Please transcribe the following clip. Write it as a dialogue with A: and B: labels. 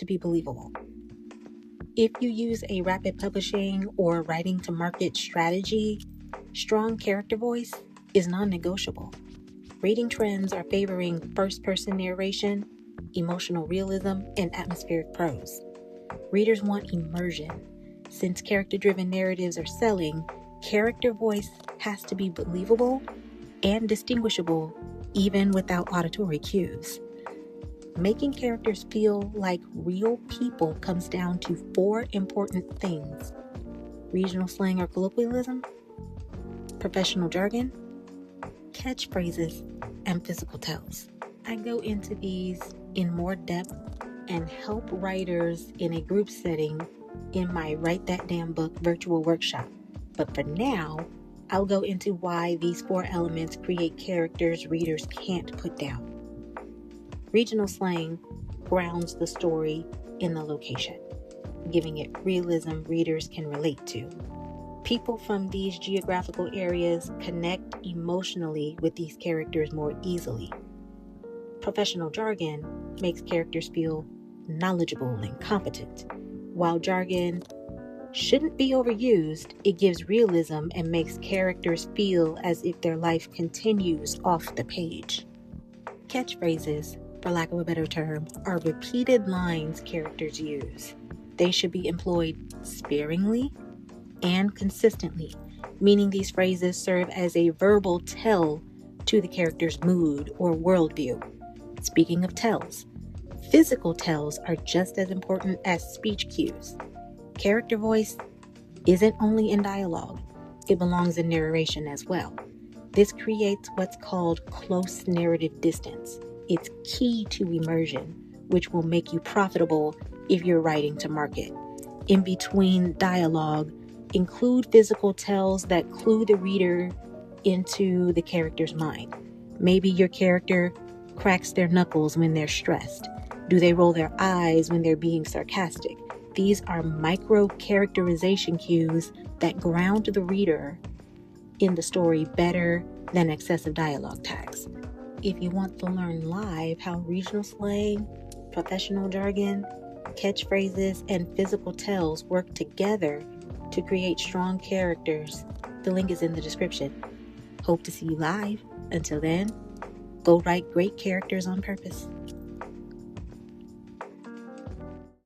A: to be believable. If you use a rapid publishing or writing to market strategy, strong character voice is non-negotiable. Reading trends are favoring first-person narration, emotional realism, and atmospheric prose. Readers want immersion. Since character-driven narratives are selling, character voice has to be believable and distinguishable even without auditory cues. Making characters feel like real people comes down to 4 important things: regional slang or colloquialism, professional jargon, catchphrases, and physical tells. I go into these in more depth and help writers in a group setting in my Write That Damn Book virtual workshop. But for now, I'll go into why these 4 elements create characters readers can't put down. Regional slang grounds the story in the location, giving it realism readers can relate to. People from these geographical areas connect emotionally with these characters more easily. Professional jargon makes characters feel knowledgeable and competent. While jargon shouldn't be overused, it gives realism and makes characters feel as if their life continues off the page. Catchphrases, for lack of a better term, are repeated lines characters use. They should be employed sparingly and consistently, meaning these phrases serve as a verbal tell to the character's mood or worldview. Speaking of tells, physical tells are just as important as speech cues. Character voice isn't only in dialogue, it belongs in narration as well. This creates what's called close narrative distance. It's key to immersion, which will make you profitable if you're writing to market. In between dialogue, include physical tells that clue the reader into the character's mind. Maybe your character cracks their knuckles when they're stressed. Do they roll their eyes when they're being sarcastic? These are micro characterization cues that ground the reader in the story better than excessive dialogue tags. If you want to learn live how regional slang, professional jargon, catchphrases, and physical tells work together to create strong characters, the link is in the description. Hope to see you live. Until then, go write great characters on purpose.